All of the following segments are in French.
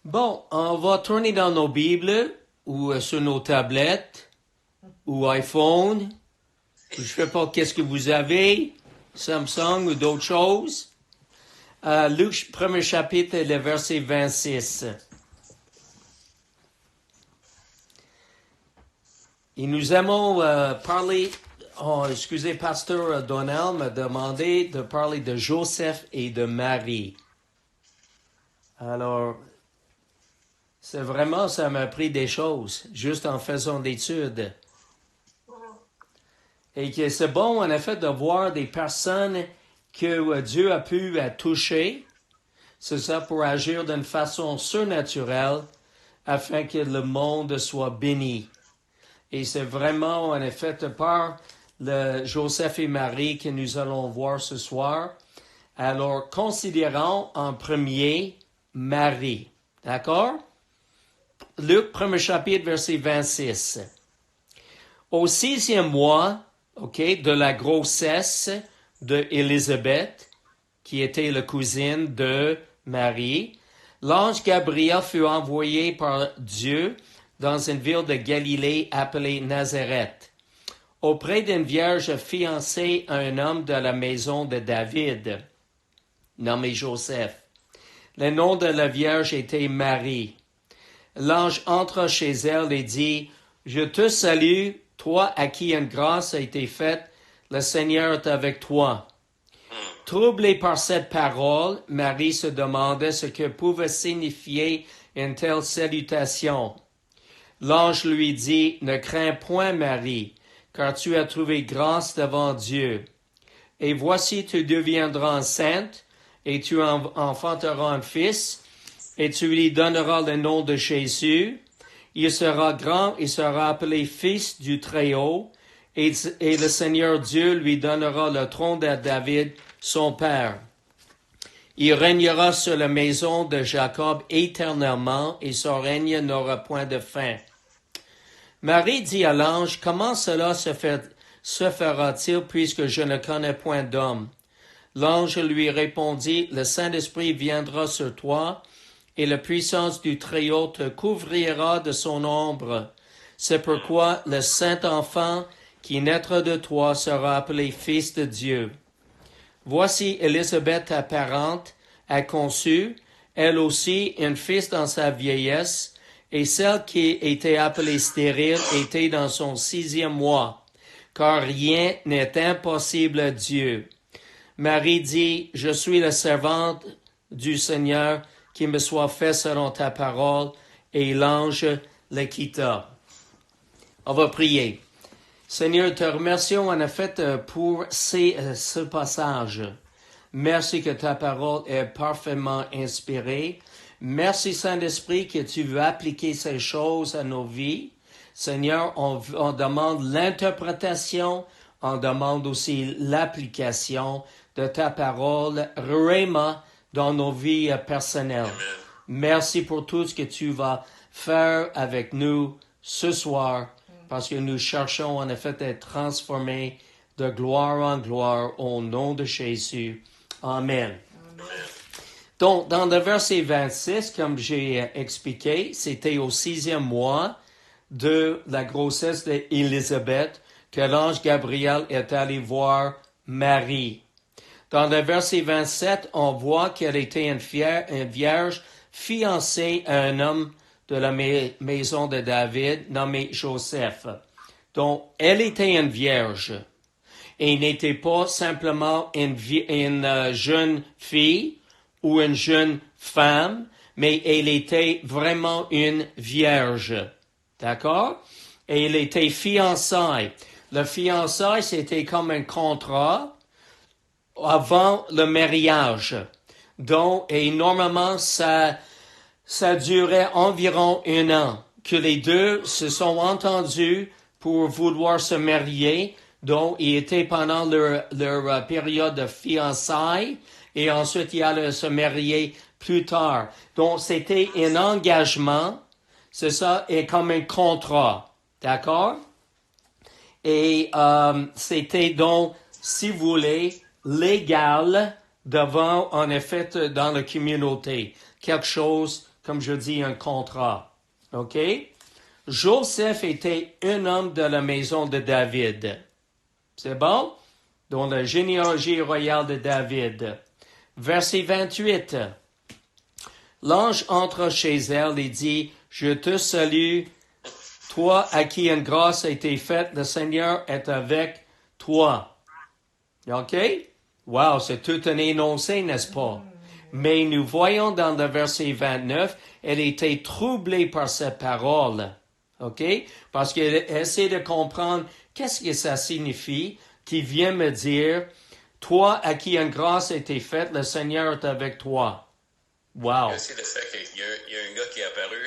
Bon, on va tourner dans nos Bibles ou sur nos tablettes ou iPhone. Je ne sais pas qu'est-ce que vous avez, Samsung ou d'autres choses. Luc, premier chapitre, le verset 26. Et nous aimons parler, excusez, pasteur Donnell m'a demandé de parler de Joseph et de Marie. Alors, c'est vraiment, ça m'a appris des choses, juste en faisant d'études. Et que c'est bon, en effet, de voir des personnes que Dieu a pu toucher. C'est ça pour agir d'une façon surnaturelle afin que le monde soit béni. Et c'est vraiment, en effet, par le Joseph et Marie que nous allons voir ce soir. Alors, considérons en premier Marie. D'accord? Luc, premier chapitre, verset 26. Au 6e mois, de la grossesse de Élisabeth, qui était la cousine de Marie, l'ange Gabriel fut envoyé par Dieu dans une ville de Galilée appelée Nazareth, auprès d'une vierge fiancée à un homme de la maison de David, nommé Joseph. Le nom de la vierge était Marie. L'ange entra chez elle et dit, « Je te salue, toi à qui une grâce a été faite, le Seigneur est avec toi. » Troublée par cette parole, Marie se demandait ce que pouvait signifier une telle salutation. L'ange lui dit, « Ne crains point, Marie, car tu as trouvé grâce devant Dieu. Et voici, tu deviendras enceinte, et tu enfanteras un fils, et tu lui donneras le nom de Jésus. Il sera grand, il sera appelé Fils du Très-Haut, et le Seigneur Dieu lui donnera le trône de David, son père. Il régnera sur la maison de Jacob éternellement, et son règne n'aura point de fin. » Marie dit à l'ange, « Comment cela se fera-t-il puisque je ne connais point d'homme? » L'ange lui répondit, « Le Saint-Esprit viendra sur toi, et la puissance du Très-Haut te couvrira de son ombre. C'est pourquoi le Saint-Enfant qui naîtra de toi sera appelé Fils de Dieu. Voici Élisabeth, ta parente, a conçu, elle aussi, un fils dans sa vieillesse, et celle qui était appelée stérile était dans son 6e mois, car rien n'est impossible à Dieu. Marie dit, « Je suis la servante du Seigneur, qu'il me soit fait selon ta parole. » Et l'ange le quitta. On va prier. Seigneur, te remercions en effet pour ce passage. Merci que ta parole est parfaitement inspirée. Merci Saint-Esprit que tu veux appliquer ces choses à nos vies. Seigneur, on demande l'interprétation, on demande aussi l'application de ta parole, Réma, dans nos vies personnelles. Merci pour tout ce que tu vas faire avec nous ce soir, parce que nous cherchons en effet à être transformés de gloire en gloire au nom de Jésus. Amen. Donc, dans le verset 26, comme j'ai expliqué, c'était au 6e mois de la grossesse d'Élisabeth que l'ange Gabriel est allé voir Marie. Dans le verset 27, on voit qu'elle était une vierge fiancée à un homme de la maison de David nommé Joseph. Donc, elle était une vierge et n'était pas simplement une jeune fille ou une jeune femme, mais elle était vraiment une vierge. D'accord? Et elle était fiancée. Le fiançailles, c'était comme un contrat avant le mariage. Donc, et normalement, ça durait environ 1 an, que les deux se sont entendus pour vouloir se marier. Donc, ils étaient pendant leur période de fiançailles, et ensuite, ils allaient se marier plus tard. Donc, c'était un engagement, c'est ça, et comme un contrat. D'accord? Et c'était donc, si vous voulez, légal devant, en effet, dans la communauté. Quelque chose comme je dis, un contrat. OK? Joseph était un homme de la maison de David. C'est bon? Dans la généalogie royale de David. Verset 28. L'ange entre chez elle et dit, « Je te salue, toi à qui une grâce a été faite, le Seigneur est avec toi. » OK? Wow, c'est tout un énoncé, n'est-ce pas? Mais nous voyons dans le verset 29, elle était troublée par cette parole. OK? Parce qu'elle essaie de comprendre qu'est-ce que ça signifie, qui vient me dire, toi à qui une grâce a été faite, le Seigneur est avec toi. Wow. Il y a aussi le fait qu'il y a un gars qui est apparu.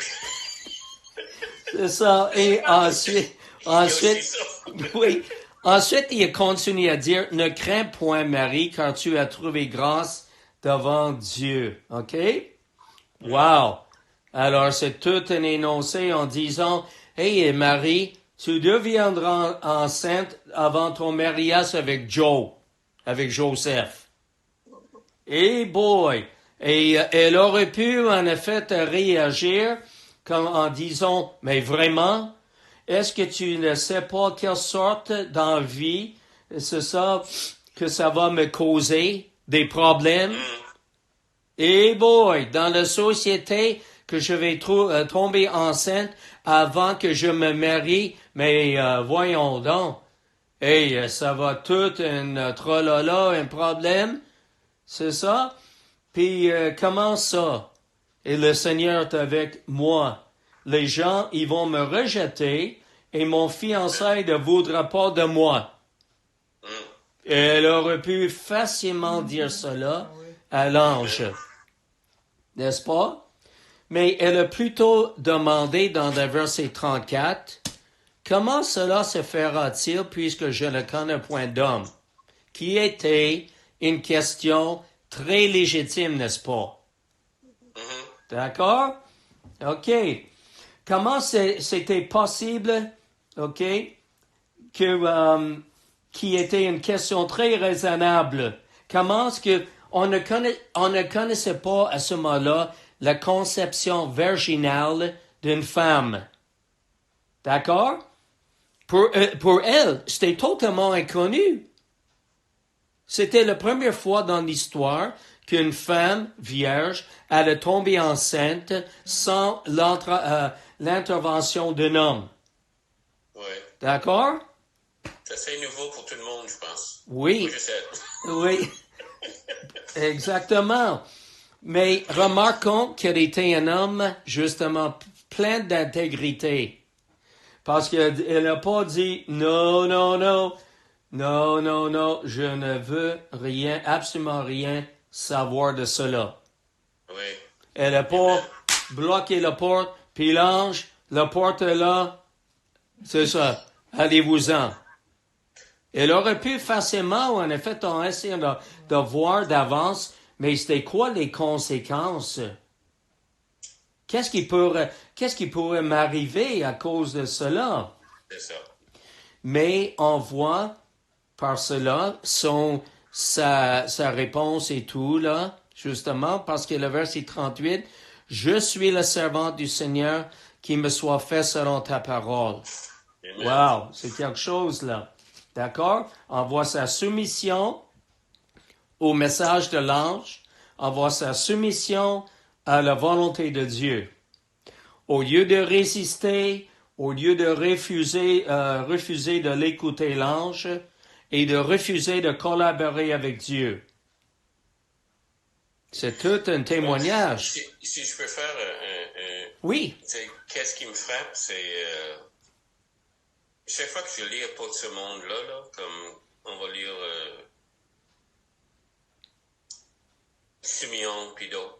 C'est ça. Et ensuite, oui. Ensuite, il continue à dire, ne crains point, Marie, car tu as trouvé grâce devant Dieu. OK? Wow. Alors, c'est tout un énoncé en disant, hey, Marie, tu deviendras enceinte avant ton mariage avec Joseph. Hey boy! Et elle aurait pu, en effet, réagir comme en disant, mais vraiment, est-ce que tu ne sais pas quelle sorte d'envie c'est ça que ça va me causer des problèmes? Hey boy! Dans la société que je vais tomber enceinte avant que je me marie, mais voyons donc. Hey, ça va tout un trolala, un problème? C'est ça? Puis comment ça? Et le Seigneur est avec moi. Les gens, ils vont me rejeter et mon fiancé ne voudra pas de moi. Elle aurait pu facilement dire cela à l'ange. N'est-ce pas? Mais elle a plutôt demandé dans le verset 34, « Comment cela se fera-t-il puisque je ne connais point d'homme? » Qui était une question très légitime, n'est-ce pas? D'accord? OK. Comment c'était possible, OK, qui était une question très raisonnable? Comment est-ce que on ne connaissait pas à ce moment-là la conception virginale d'une femme? D'accord? Pour elle, c'était totalement inconnu. C'était la première fois dans l'histoire qu'une femme vierge allait tomber enceinte sans l'intervention d'un homme. Oui. D'accord? C'est assez nouveau pour tout le monde, je pense. Oui. Moi, je sais. Oui. Exactement. Mais remarquons qu'elle était un homme, justement, plein d'intégrité. Parce qu'elle n'a pas dit, non, je ne veux rien, absolument rien savoir de cela. Oui. Elle n'a pas bloqué la porte, puis l'ange, la porte est là, c'est ça, allez-vous-en. Elle aurait pu facilement, en effet, en essayant de voir d'avance, mais c'était quoi les conséquences? Qu'est-ce qui pourrait m'arriver à cause de cela? C'est ça. Mais on voit par cela sa réponse et tout, là, justement, parce que le verset 38, « Je suis le servant du Seigneur, qui me soit fait selon ta parole. » Wow, c'est quelque chose, là. D'accord? On voit sa soumission au message de l'ange. On voit sa soumission à la volonté de Dieu. Au lieu de résister, au lieu de refuser de l'écouter l'ange et de refuser de collaborer avec Dieu. C'est tout un témoignage. Si je peux faire oui. Qu'est-ce qui me frappe, c'est chaque fois que je lis pas de ce monde-là, comme on va lire Simeon puis d'autres,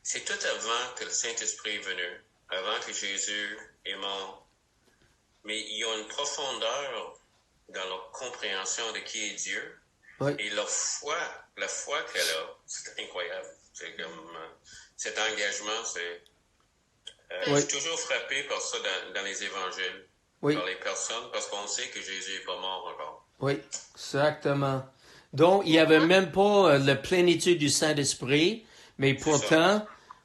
c'est tout avant que le Saint-Esprit est venu, avant que Jésus est mort. Mais il y a une profondeur dans leur compréhension de qui est Dieu. Oui. Et la foi qu'elle a, c'est incroyable. C'est comme cet engagement, je suis toujours frappé par ça dans les évangiles, par les personnes, parce qu'on sait que Jésus n'est pas mort encore. Oui, exactement. Donc, il n'y avait même pas la plénitude du Saint-Esprit, mais pourtant,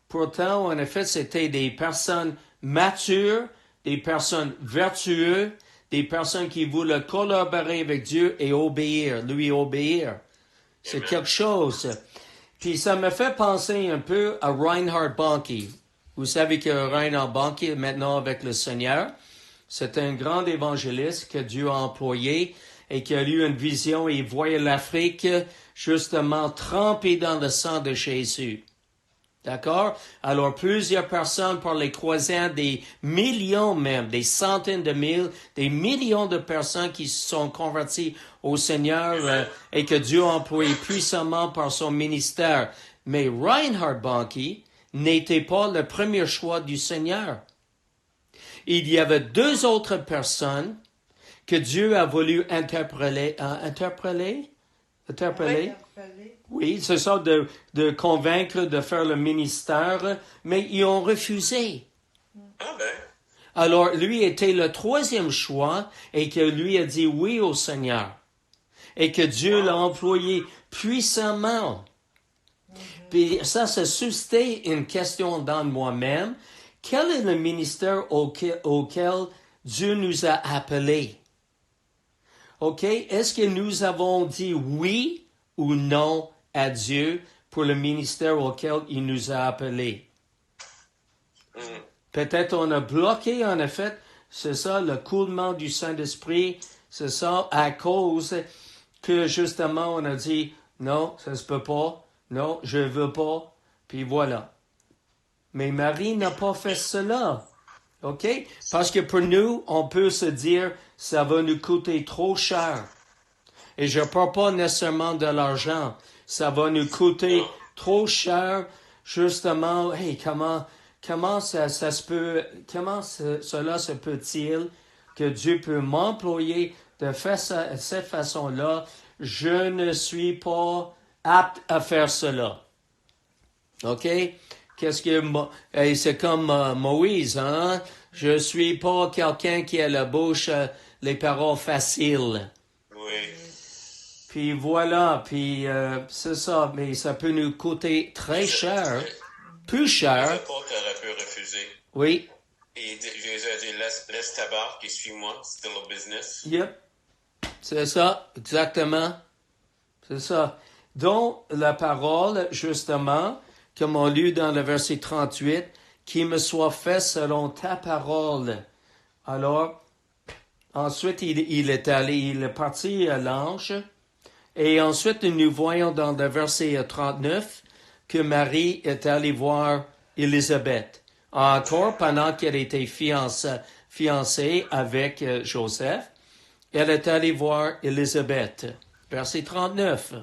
Pourtant, en effet, c'était des personnes matures, des personnes vertueuses, des personnes qui voulaient collaborer avec Dieu et obéir, lui obéir. C'est quelque chose. Puis ça me fait penser un peu à Reinhard Bonnke. Vous savez que Reinhard Bonnke est maintenant avec le Seigneur. C'est un grand évangéliste que Dieu a employé et qui a eu une vision et il voyait l'Afrique justement trempée dans le sang de Jésus. D'accord? Alors, plusieurs personnes par les croisades, des millions même, des centaines de mille, des millions de personnes qui se sont converties au Seigneur et que Dieu a employé puissamment par son ministère. Mais Reinhard Bonnke n'était pas le premier choix du Seigneur. Il y avait deux autres personnes que Dieu a voulu interpeller. Oui, c'est ça, de convaincre de faire le ministère, mais ils ont refusé. Ah ben. Alors, lui était le troisième choix et que lui a dit oui au Seigneur. Et que Dieu l'a employé puissamment. Puis ça suscite une question dans moi-même. Quel est le ministère auquel Dieu nous a appelés? OK? Est-ce que nous avons dit oui ou non à Dieu pour le ministère auquel il nous a appelés? Peut-être on a bloqué, en effet, c'est ça, le coulement du Saint-Esprit, c'est ça, à cause que justement on a dit non, ça se peut pas, non, je veux pas, puis voilà. Mais Marie n'a pas fait cela. OK? Parce que pour nous, on peut se dire, ça va nous coûter trop cher. Et je ne parle pas nécessairement de l'argent. Ça va nous coûter trop cher, justement. Hey, comment ça se peut, cela se peut-il que Dieu peut m'employer de faire ça, cette façon-là? Je ne suis pas apte à faire cela. OK? C'est comme Moïse, hein? Je suis pas quelqu'un qui a la bouche, les paroles faciles. Oui. Puis voilà, puis c'est ça, mais ça peut nous coûter très cher, plus cher. Les apôtres auraient pu refuser. Oui. Et Jésus a dit, laisse ta barque et suis-moi, still a business. Yep. C'est ça, exactement. C'est ça. Donc, la parole, justement, comme on lit dans le verset 38, qu'il me soit fait selon ta parole. Alors, ensuite, il est parti à l'ange. Et ensuite, nous voyons dans le verset 39 que Marie est allée voir Élisabeth. Encore, pendant qu'elle était fiancée avec Joseph, elle est allée voir Élisabeth. Verset 39.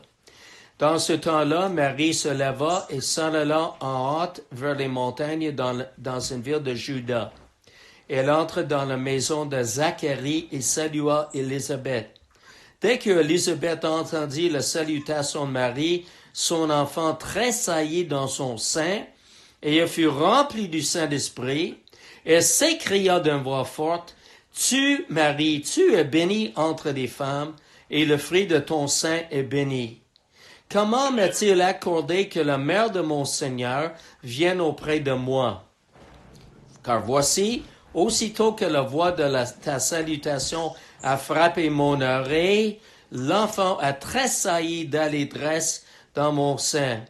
Dans ce temps-là, Marie se leva et s'en alla en hâte vers les montagnes dans une ville de Juda. Elle entre dans la maison de Zacharie et salua Élisabeth. Dès que Élisabeth entendit la salutation de Marie, son enfant tressaillit dans son sein et elle fut remplie du Saint-Esprit. Elle s'écria d'une voix forte, « Tu, Marie, tu es bénie entre les femmes et le fruit de ton sein est béni. Comment m'est-il accordé que la mère de mon Seigneur vienne auprès de moi? Car voici, aussitôt que la voix de ta salutation a frappé mon oreille, l'enfant a tressailli d'allégresse dans mon sein.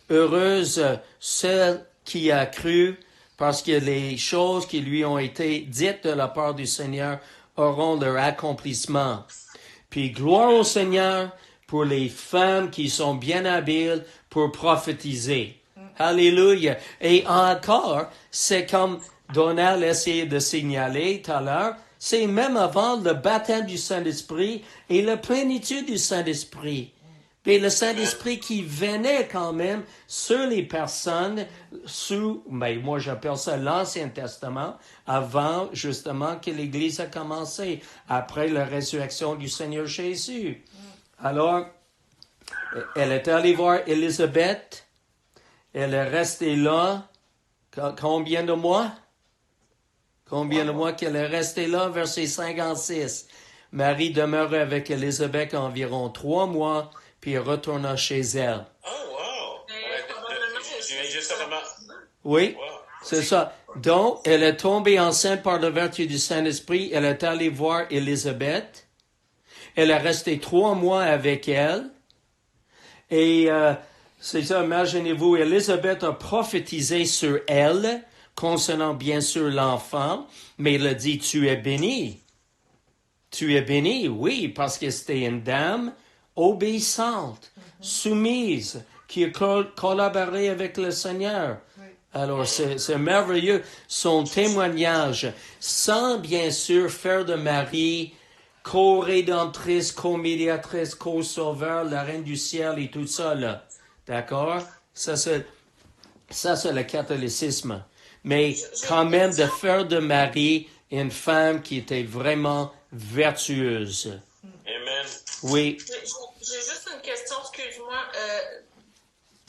Heureuse celle qui a cru, parce que les choses qui lui ont été dites de la part du Seigneur auront leur accomplissement. Puis gloire au Seigneur pour les femmes qui sont bien habiles pour prophétiser. Alléluia. Et encore, c'est comme Donald essayait de signaler tout à l'heure, c'est même avant le baptême du Saint-Esprit et la plénitude du Saint-Esprit. Mais le Saint-Esprit qui venait quand même sur les personnes moi j'appelle ça l'Ancien Testament, avant justement que l'Église a commencé, après la résurrection du Seigneur Jésus. Alors, elle est allée voir Élisabeth, elle est restée là, combien de mois? Combien de mois qu'elle est restée là? Verset 56. Marie demeurait avec Élisabeth environ 3 mois, puis retourna chez elle. Oh, wow! Oui, Wow. c'est ça. Donc, elle est tombée enceinte par la vertu du Saint-Esprit. Elle est allée voir Élisabeth. Elle est restée 3 mois avec elle. Et c'est ça, imaginez-vous, Élisabeth a prophétisé sur elle, concernant bien sûr l'enfant, mais elle a dit, tu es bénie. Tu es bénie, oui, parce que c'était une dame obéissante, soumise, qui a collaboré avec le Seigneur. Alors, c'est merveilleux, son témoignage, sans bien sûr faire de Marie co-rédemptrice, co-médiatrice, co-sauveur, la reine du ciel et tout ça, là. D'accord? Ça, c'est le catholicisme. Mais quand même, de faire de Marie une femme qui était vraiment vertueuse. Amen. Oui. J'ai juste une question, excuse-moi.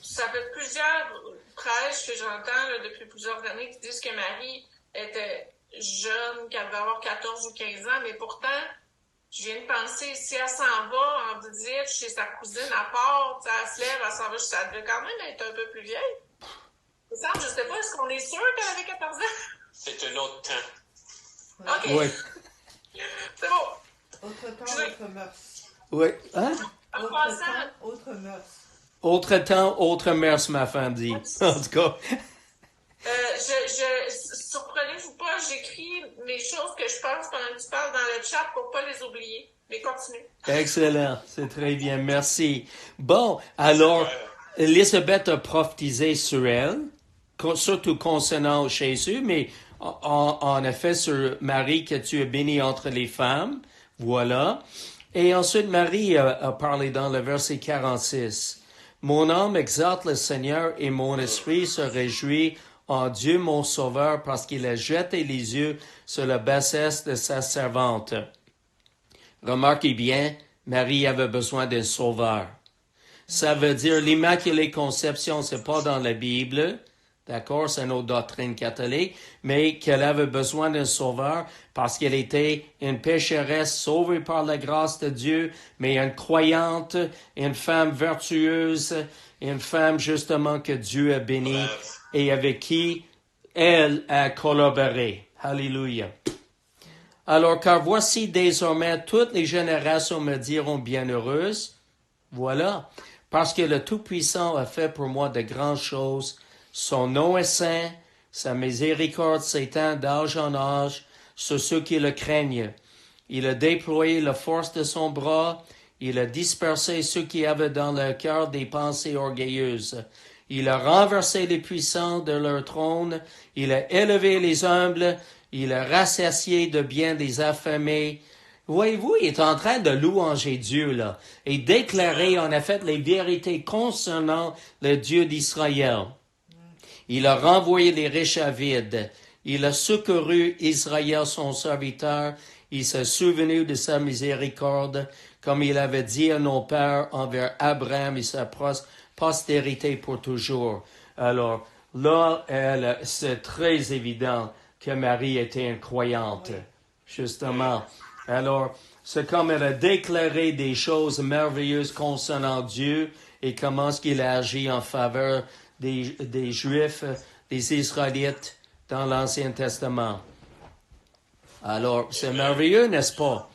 Ça fait plusieurs prêches que j'entends là, depuis plusieurs années qui disent que Marie était jeune, qu'elle devait avoir 14 ou 15 ans, mais pourtant, je viens de penser, si elle s'en va en visite chez sa cousine à part, elle se lève, elle s'en va, ça devait quand même être un peu plus vieille. Ça, je sais pas, est-ce qu'on est sûr qu'elle avait 14 ans? C'est un autre temps. OK. Oui. C'est bon. Autre temps, autre mœurs. Oui. Hein? En Autre passant, temps, autre mœurs. Autre temps, autre mœurs, ma femme dit. En tout cas. surprenez-vous pas, j'écris les choses que je pense pendant que tu parles dans le chat pour pas les oublier. Mais continue. Excellent. C'est très bien. Merci. Bon, alors, Élisabeth a prophétisé sur elle, surtout concernant Jésus, mais en effet sur Marie, que tu es bénie entre les femmes. Voilà. Et ensuite, Marie a parlé dans le verset 46. Mon âme exalte le Seigneur et mon esprit se réjouit en Dieu mon Sauveur parce qu'il a jeté les yeux sur la bassesse de sa servante. Remarquez bien, Marie avait besoin d'un sauveur. Ça veut dire l'Immaculée Conception, c'est pas dans la Bible, d'accord, c'est notre doctrine catholique, mais qu'elle avait besoin d'un sauveur parce qu'elle était une pécheresse sauvée par la grâce de Dieu, mais une croyante, une femme vertueuse, une femme justement que Dieu a bénie et avec qui elle a collaboré. Alléluia. Alors, car voici désormais toutes les générations me diront bienheureuses. Voilà, parce que le Tout-Puissant a fait pour moi de grandes choses. Son nom est saint, sa miséricorde s'étend d'âge en âge sur ceux qui le craignent. Il a déployé la force de son bras, il a dispersé ceux qui avaient dans leur cœur des pensées orgueilleuses. Il a renversé les puissants de leur trône, il a élevé les humbles, il a rassasié de bien des affamés. Voyez-vous, il est en train de louanger Dieu, là, et déclarer en effet les vérités concernant le Dieu d'Israël. Il a renvoyé les riches à vide. Il a secouru Israël, son serviteur. Il s'est souvenu de sa miséricorde, comme il avait dit à nos pères envers Abraham et sa postérité pour toujours. Alors, là, c'est très évident que Marie était une croyante, justement. Alors, c'est comme elle a déclaré des choses merveilleuses concernant Dieu et comment est-ce qu'il a agi en faveur des Juifs, des Israélites dans l'Ancien Testament. Alors, c'est merveilleux, n'est-ce pas?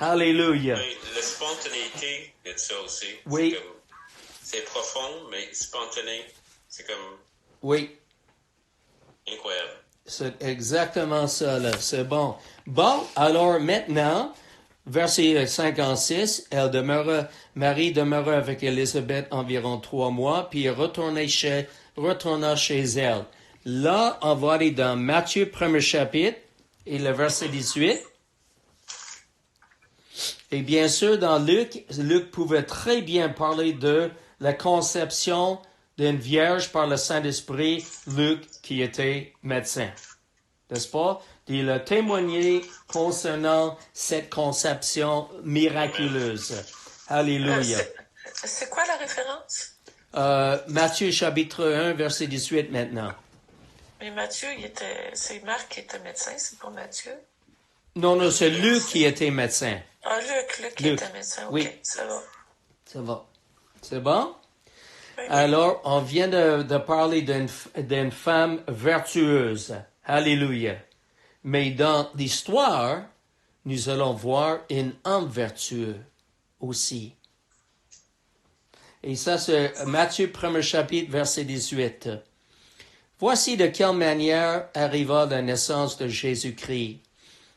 Alléluia. Oui, la spontanéité de ça aussi. Oui. C'est profond, mais spontané. C'est comme Oui. incroyable. C'est exactement ça, là. C'est bon. Bon, alors maintenant, verset 56, Marie demeura avec Élisabeth environ 3 mois, puis retourna chez elle. Là, on va aller dans Matthieu, premier chapitre, et le verset 18. Et bien sûr, dans Luc pouvait très bien parler de la conception d'une vierge par le Saint-Esprit, Luc, qui était médecin. N'est-ce pas? Il a témoigné concernant cette conception miraculeuse. Alléluia. C'est quoi la référence? Matthieu chapitre 1, verset 18 maintenant. Mais Matthieu, c'est Marc qui était médecin, c'est pas Matthieu? Non, c'est Luc qui était médecin. Ah, Luc qui était médecin, ok, Oui. ça va. Ça va. C'est bon? Alors, on vient de parler d'une femme vertueuse. Alléluia. Mais dans l'histoire, nous allons voir un homme vertueux aussi. Et ça, c'est Matthieu 1er chapitre, verset 18. Voici de quelle manière arriva la naissance de Jésus-Christ.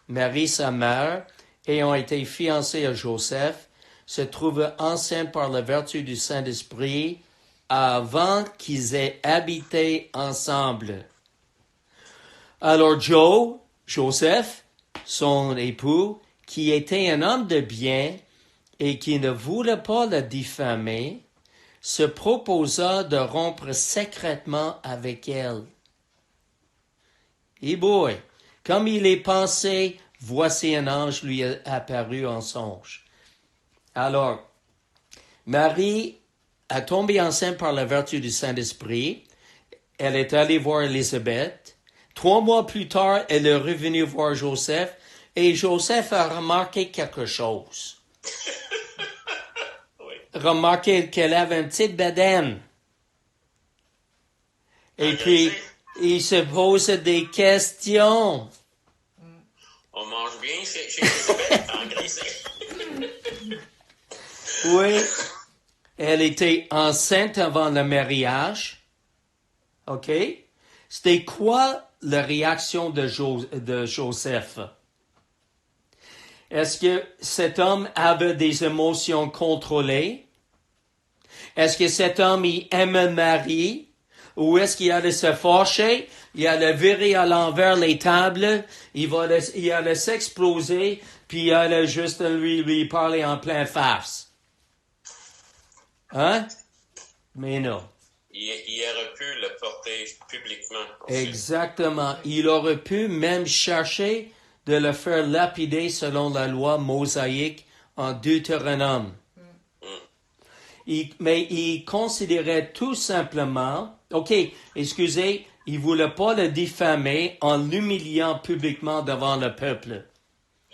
Marie, sa mère, ayant été fiancée à Joseph, se trouva enceinte par la vertu du Saint-Esprit avant qu'ils aient habité ensemble. Alors Joseph, son époux, qui était un homme de bien et qui ne voulait pas la diffamer, se proposa de rompre secrètement avec elle. Et boy, comme il est pensé, voici un ange lui apparut en songe. Alors, Marie a tombé enceinte par la vertu du Saint-Esprit. Elle est allée voir Élisabeth. 3 mois plus tard, elle est revenue voir Joseph et Joseph a remarqué quelque chose. Remarqué qu'elle avait une petite bedaine. Et puis, il se pose des questions. On mange bien chez Elisabeth, engraissé. Oui. Elle était enceinte avant le mariage. OK? C'était quoi la réaction de Joseph? Est-ce que cet homme avait des émotions contrôlées? Est-ce que cet homme, il aimait Marie? Ou est-ce qu'il allait se fâcher? Il allait virer à l'envers les tables? Il allait s'exploser? Puis il allait juste lui parler en plein face? Hein? Mais non. Il aurait pu le porter publiquement. Exactement. Il aurait pu même chercher de le faire lapider selon la loi mosaïque en Deutéronome. Mais il considérait tout simplement, il voulait pas le diffamer en l'humiliant publiquement devant le peuple.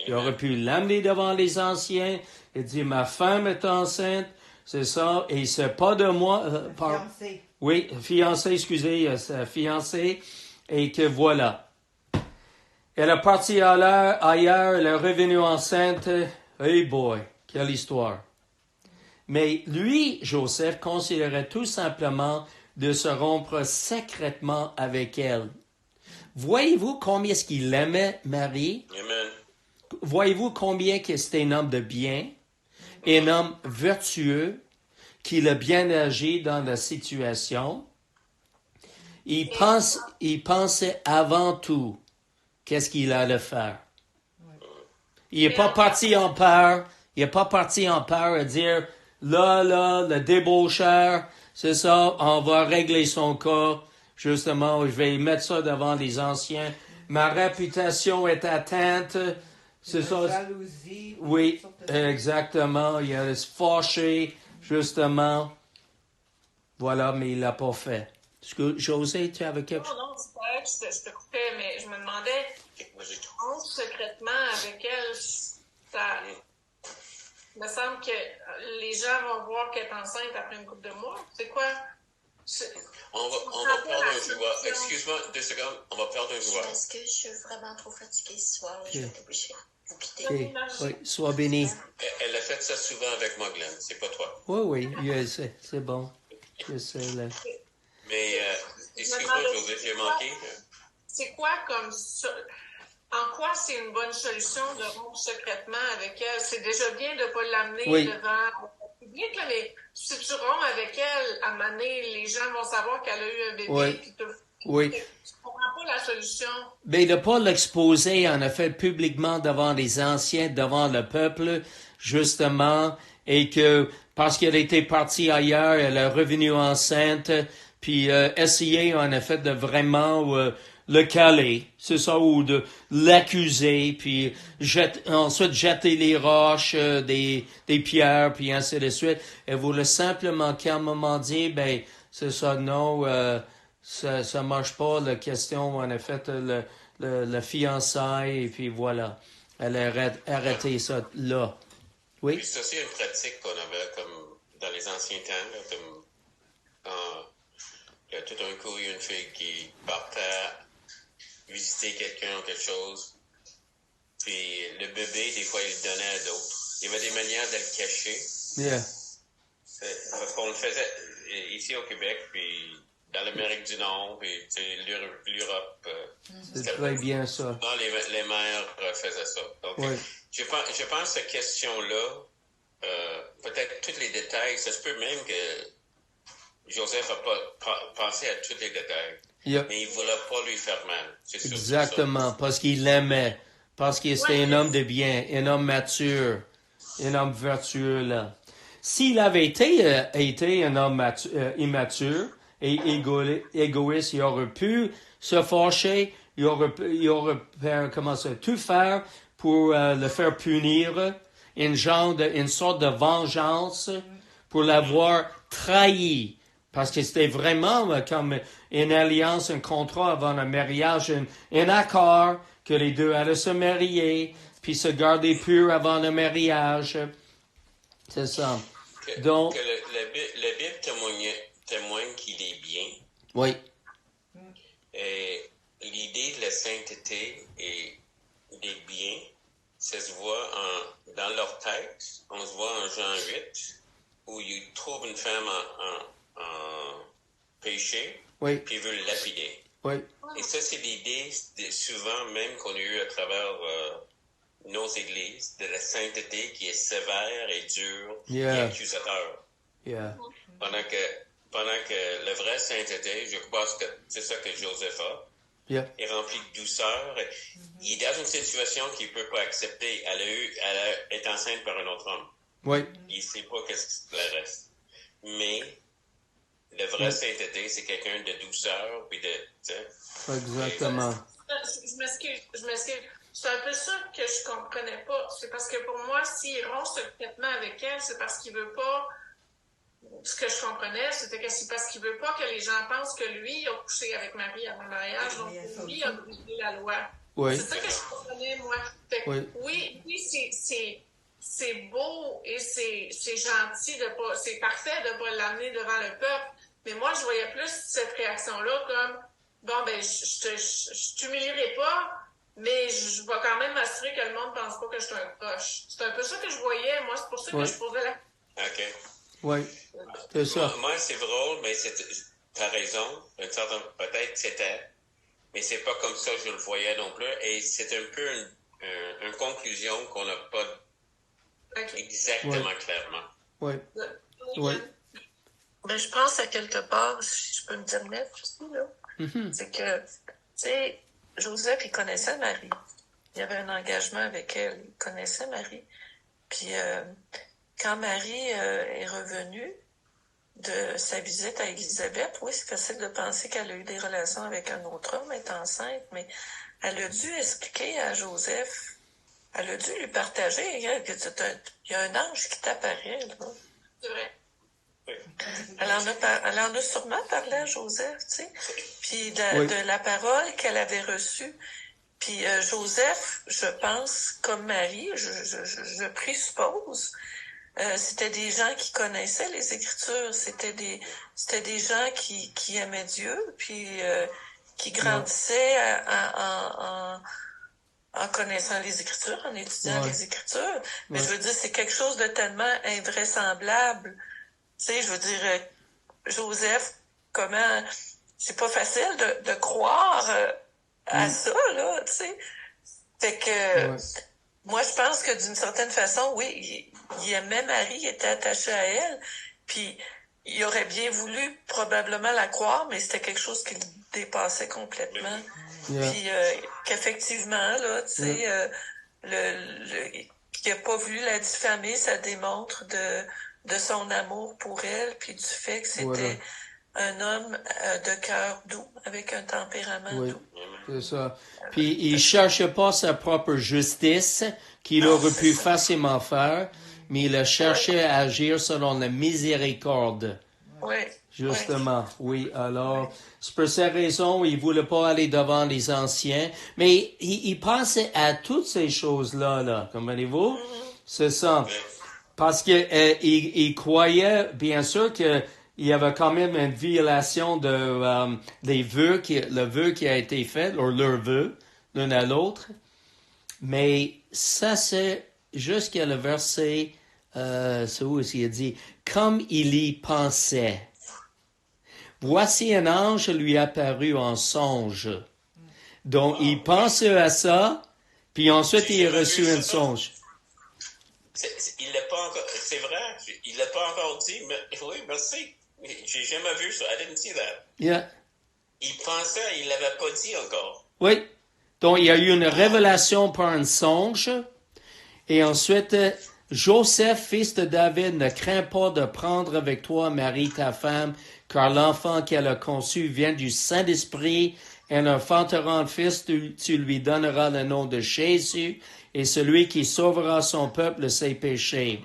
Il aurait pu l'amener devant les anciens et dire, ma femme est enceinte, c'est ça, et c'est pas de moi. Fiancée. Oui, fiancée, et que voilà. Elle est partie ailleurs, elle est revenue enceinte. Hey boy, quelle histoire. Mais lui, Joseph, considérait tout simplement de se rompre secrètement avec elle. Voyez-vous combien est-ce qu'il aimait Marie? Amen. Voyez-vous combien que c'était un homme de bien, un homme vertueux, qu'il a bien agi dans la situation. Il pensait avant tout qu'est-ce qu'il allait faire. Il n'est pas parti en peur. Il n'est pas parti en peur à dire, là, le débaucheur, c'est ça, on va régler son cas. Justement, je vais mettre ça devant les anciens. Ma réputation est atteinte. C'est ça. Jalousie. Oui, exactement. Il allait se fâcher, justement. Voilà, mais il l'a pas fait. Est-ce que, José, tu avais quelque chose? Non, c'est pas vrai que je te coupais, mais je me demandais, on secrètement avec elle, ça me semble que les gens vont voir qu'elle est enceinte après une couple de mois. C'est quoi? On va perdre un joueur. Excuse-moi 2 secondes. On va perdre un joueur. Est-ce que je suis vraiment trop fatiguée ce soir? Je vais t'obligée. Vous quitter. Okay. Oui, sois béni. Elle a fait ça souvent avec moi, Glenn. C'est pas toi. Oui, c'est bon. Je sais, là. Mais, excuse-moi, José, j'ai manqué. C'est quoi comme ça? En quoi c'est une bonne solution de rompre secrètement avec elle? C'est déjà bien de ne pas l'amener devant le public, là, mais si tu romps avec elle, à un moment donné, les gens vont savoir qu'elle a eu un bébé. Puis tout. Oui. Tu comprends pas la solution? Mais de ne pas l'exposer, en effet, publiquement devant les anciens, devant le peuple, justement, et que parce qu'elle était partie ailleurs, elle est revenue enceinte, puis essayer, en effet, de vraiment le caler, c'est ça, ou de l'accuser, puis ensuite jeter les roches, des pierres, puis ainsi de suite. Elle voulait simplement calmement dire, ben, c'est ça, non, ça marche pas, la question, en effet, le fiançailles, et puis voilà. Elle a arrêté ça là. Oui? Puis c'est aussi une pratique qu'on avait comme dans les anciens temps, là, il y a tout un coup, il y a une fille qui partait visiter quelqu'un ou quelque chose. Puis le bébé, des fois, il le donnait à d'autres. Il y avait des manières de le cacher. Yeah. Parce qu'on le faisait ici au Québec, puis dans l'Amérique du Nord, puis l'Europe. C'est très bien ça. Non, les mères faisaient ça. Donc, Oui. je pense que cette question-là, peut-être tous les détails, ça se peut même que Joseph n'a pas pensé à tous les détails. Yep. Mais il ne voulait pas lui faire mal. C'est sûr, Exactement, parce qu'il l'aimait, parce qu'il était un homme de bien, un homme mature, un homme vertueux, là. S'il avait été un homme immature et égoïste, il aurait pu se fâcher, il aurait tout faire pour le faire punir, une sorte de vengeance pour l'avoir trahi. Parce que c'était vraiment comme une alliance, un contrat avant un mariage, un accord que les deux allaient se marier, puis se garder purs avant le mariage. C'est ça. Donc, que la Bible témoigne qu'il est bien. oui, Et l'idée de la sainteté et des biens, ça se voit dans leur texte. On se voit en Jean 8, où il trouve une femme en péché, oui, puis il veut le lapider. oui, Et ça, c'est l'idée, souvent même qu'on a eu à travers nos églises, de la sainteté qui est sévère et dure et accusateur. yeah, Pendant que la vraie sainteté, je pense que c'est ça que Joseph a, yeah, est rempli de douceur. Il est dans une situation qu'il ne peut pas accepter. Elle est enceinte par un autre homme. oui, Il ne sait pas qu'est-ce qui le reste. Mais la vraie sainteté, c'est quelqu'un de douceur, puis de... exactement. Je m'excuse. C'est un peu ça que je comprenais pas. C'est parce que pour moi, s'il rompt secrètement avec elle, c'est parce qu'il veut pas... Ce que je comprenais, c'était que c'est parce qu'il veut pas que les gens pensent que lui a couché avec Marie avant le mariage, donc lui a brisé la loi. Oui. C'est ça que je comprenais, moi. Fait que, oui, c'est beau et c'est gentil de pas... C'est parfait de pas l'amener devant le peuple, mais moi, je voyais plus cette réaction-là comme, bon, ben, je t'humilierai pas, mais je vais quand même m'assurer que le monde ne pense pas que je suis un proche. C'est un peu ça que je voyais, moi, c'est pour ça que je posais la... OK. Oui, c'est ça. Moi, c'est drôle, mais t'as raison. Peut-être c'était, mais c'est pas comme ça que je le voyais non plus. Et c'est un peu une conclusion qu'on n'a pas exactement clairement. Oui. Oui. Mais je pense à quelque part, si je peux me dire net aussi, là, c'est que, tu sais, Joseph, il connaissait Marie. Il avait un engagement avec elle. Il connaissait Marie. Puis, quand Marie est revenue de sa visite à Élisabeth, oui, c'est facile de penser qu'elle a eu des relations avec un autre homme, elle est enceinte, mais elle a dû expliquer à Joseph, elle a dû lui partager que il y a un ange qui t'apparaît, là. C'est vrai. Elle en a sûrement parlé à Joseph, tu sais, puis de la parole qu'elle avait reçue. Puis Joseph, je pense, comme Marie, je présuppose, c'était des gens qui connaissaient les Écritures, c'était des gens qui aimaient Dieu, puis qui grandissaient en connaissant les Écritures, en étudiant les Écritures. Mais je veux dire, c'est quelque chose de tellement invraisemblable. Tu sais, je veux dire, Joseph, comment... C'est pas facile de croire à ça, là, tu sais. Fait que... Moi, je pense que d'une certaine façon, oui, il aimait Marie, il était attaché à elle, puis il aurait bien voulu probablement la croire, mais c'était quelque chose qui le dépassait complètement. Puis qu'effectivement, là, tu sais, qu'il n'a pas voulu la diffamer, ça démontre de son amour pour elle, puis du fait que c'était un homme de cœur doux, avec un tempérament doux. C'est ça. Puis il cherchait pas sa propre justice qu'il aurait pu facilement faire, mais il a cherché à agir selon la miséricorde. Oui. Justement, oui. Alors, c'est pour ces raisons, il voulait pas aller devant les anciens, mais il pensait à toutes ces choses-là, là. Comprenez-vous? C'est ça. Parce que il croyait, bien sûr, que il y avait quand même une violation de des vœux, le vœu qui a été fait, ou leur vœu, l'un à l'autre. Mais ça, c'est jusqu'à le verset, c'est où est-ce qu'il a dit, comme il y pensait. Voici un ange lui apparut en songe. Donc, il pensait à ça, puis ensuite, il a reçu un songe. Il l'a pas encore, c'est vrai, il l'a pas encore dit, mais oui, merci. J'ai jamais vu ça. I didn't see that. Yeah. Il pensait, il l'avait pas dit encore. Oui. Donc, il y a eu une révélation par un songe. Et ensuite, Joseph, fils de David, ne crains pas de prendre avec toi Marie, ta femme, car l'enfant qu'elle a conçu vient du Saint-Esprit. Elle enfantera un fils, tu lui donneras le nom de Jésus, et celui qui sauvera son peuple de ses péchés.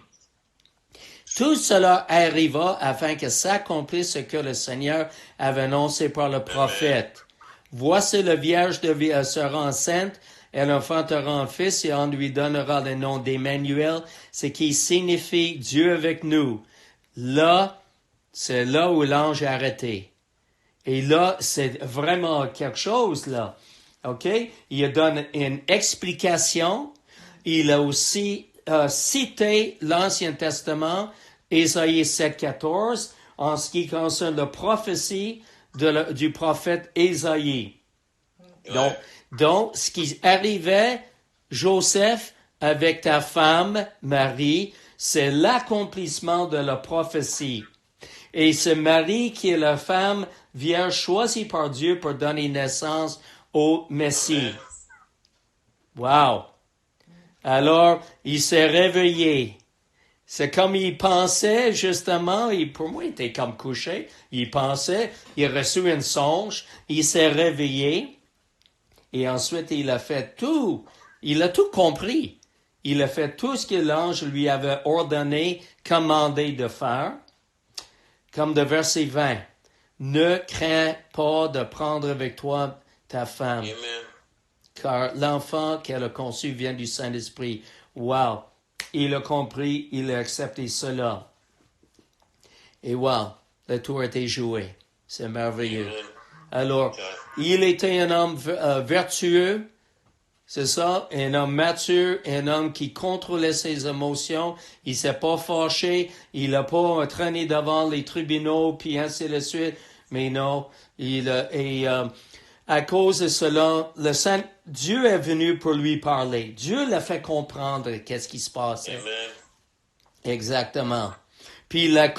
Tout cela arriva afin que s'accomplisse ce que le Seigneur avait annoncé par le prophète. Voici la Vierge sera enceinte, elle enfantera un fils et on lui donnera le nom d'Emmanuel, ce qui signifie Dieu avec nous. Là, c'est là où l'ange a arrêté. Et là, c'est vraiment quelque chose, là. OK? Il donne une explication. Il a aussi cité l'Ancien Testament, Ésaïe 7,14, en ce qui concerne la prophétie du prophète Ésaïe. Donc, ce qui arrivait, Joseph, avec ta femme, Marie, c'est l'accomplissement de la prophétie. Et c'est Marie qui est la femme vierge choisie par Dieu pour donner naissance au Messie. Wow! Alors, il s'est réveillé. C'est comme il pensait, justement, pour moi, il était comme couché. Il pensait, il a reçu un songe, il s'est réveillé, et ensuite, il a fait tout. Il a tout compris. Il a fait tout ce que l'ange lui avait ordonné, commandé de faire. Comme de verset 20. Ne crains pas de prendre avec toi ta femme. Amen. Car l'enfant qu'elle a conçu vient du Saint-Esprit. Wow! Il a compris, il a accepté cela. Et wow! Le tour était joué. C'est merveilleux. Amen. Alors, il était un homme vertueux, c'est ça, un homme mature, un homme qui contrôlait ses émotions, il s'est pas fâché, il n'a pas traîné devant les tribunaux, puis ainsi de suite, mais non, à cause de cela, Dieu est venu pour lui parler. Dieu l'a fait comprendre qu'est-ce qui se passait. Amen. Exactement. Puis il l'a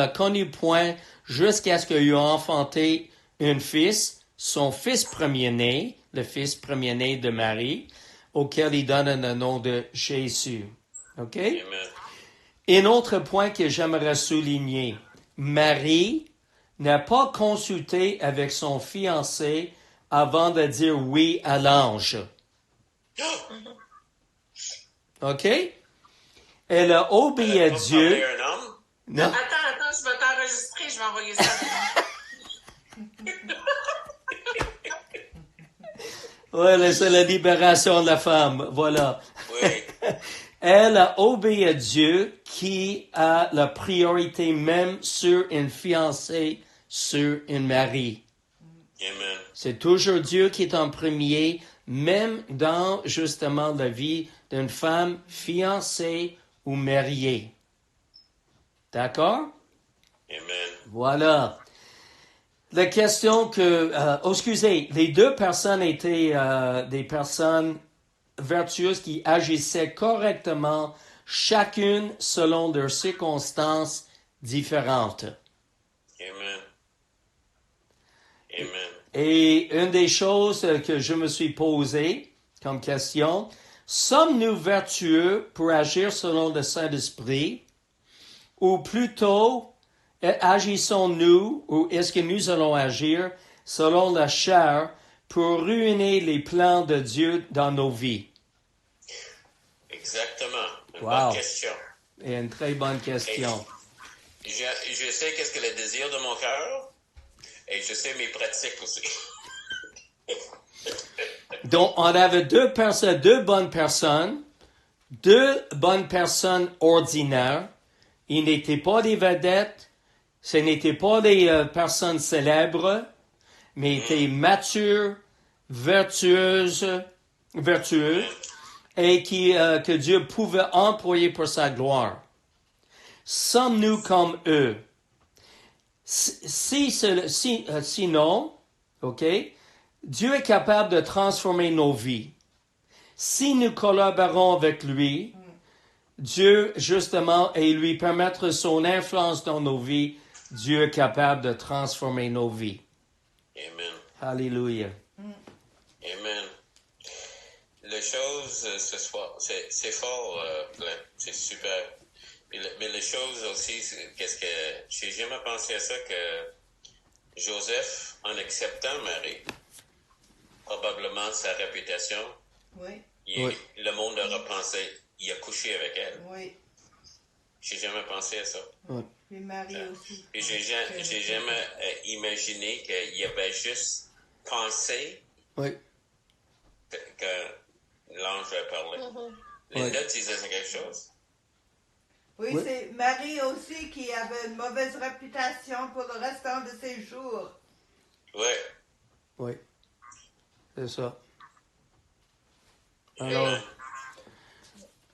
connu point jusqu'à ce qu'il ait enfanté un fils, son fils premier-né, le fils premier-né de Marie, auquel il donne le nom de Jésus. OK? Amen. Un autre point que j'aimerais souligner. Marie n'a pas consulté avec son fiancé avant de dire oui à l'ange. OK? Elle a obéi à Dieu. Un homme? Non. Attends, je vais t'enregistrer, je vais envoyer ça. Voilà, c'est la libération de la femme. Voilà. Oui. Elle a obéi à Dieu qui a la priorité même sur une fiancée, sur une mari. Amen. C'est toujours Dieu qui est en premier, même dans justement la vie d'une femme fiancée ou mariée. D'accord? Amen. Voilà. La question que... excusez, les deux personnes étaient des personnes vertueuses qui agissaient correctement, chacune selon leurs circonstances différentes. Amen. Amen. Et une des choses que je me suis posée comme question, sommes-nous vertueux pour agir selon le Saint-Esprit, ou plutôt agissons-nous, ou est-ce que nous allons agir selon la chair pour ruiner les plans de Dieu dans nos vies? Exactement. Une Wow. bonne question. Et une très bonne question. Je sais qu'est-ce que le désir de mon cœur et je sais mes pratiques aussi. Donc, on avait deux bonnes personnes ordinaires. Ils n'étaient pas des vedettes. Ce n'étaient pas des personnes célèbres, mais étaient matures, vertueuses, et que Dieu pouvait employer pour sa gloire. Sommes-nous comme eux? Sinon, OK, Dieu est capable de transformer nos vies. Si nous collaborons avec lui, Dieu, justement, et lui permettre son influence dans nos vies, Dieu est capable de transformer nos vies. Amen. Alléluia. Amen. Les choses ce soir, c'est fort, Glenn. C'est super. Mais les choses aussi, qu'est-ce que j'ai jamais pensé à ça que Joseph, en acceptant Marie, probablement sa réputation, Oui, le monde aura pensé, il a couché avec elle. oui. J'ai jamais pensé à ça. Oui. Puis Marie aussi. Et j'ai jamais imaginé qu'il avait juste pensé Oui. que l'ange a parlé. Linda disait quelque chose. Oui, Oui. c'est Marie aussi qui avait une mauvaise réputation pour le restant de ses jours. Oui. Oui. C'est ça.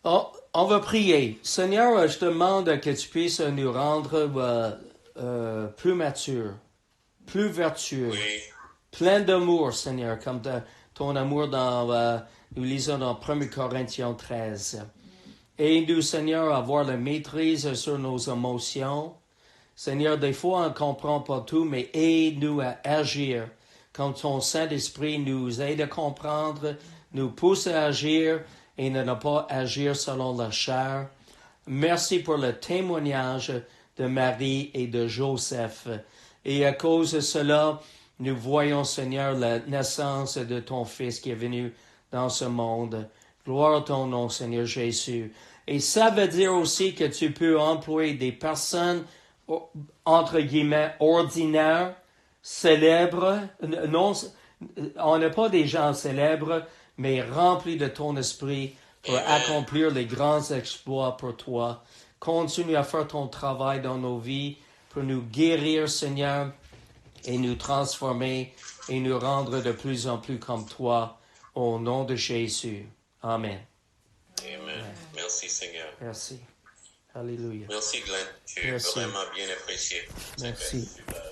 Alors, on va prier. Seigneur, je te demande que tu puisses nous rendre plus matures, plus vertueux, Oui. plein d'amour, Seigneur, comme ton amour nous lisons dans 1 Corinthiens 13. Aide-nous, Seigneur, à avoir la maîtrise sur nos émotions. Seigneur, des fois, on ne comprend pas tout, mais aide-nous à agir quand ton Saint-Esprit nous aide à comprendre, nous pousse à agir et ne pas agir selon la chair. Merci pour le témoignage de Marie et de Joseph. Et à cause de cela, nous voyons, Seigneur, la naissance de ton Fils qui est venu dans ce monde. Gloire à ton nom, Seigneur Jésus. Et ça veut dire aussi que tu peux employer des personnes, entre guillemets, ordinaires, célèbres. Non, on n'est pas des gens célèbres, mais remplis de ton esprit pour accomplir les grands exploits pour toi. Continue à faire ton travail dans nos vies pour nous guérir, Seigneur, et nous transformer et nous rendre de plus en plus comme toi. Au nom de Jésus. Amen. Amen. Merci, Seigneur. Merci. Alléluia. Merci, Glenn. Tu es Merci. vraiment bien apprécié. Merci. Super.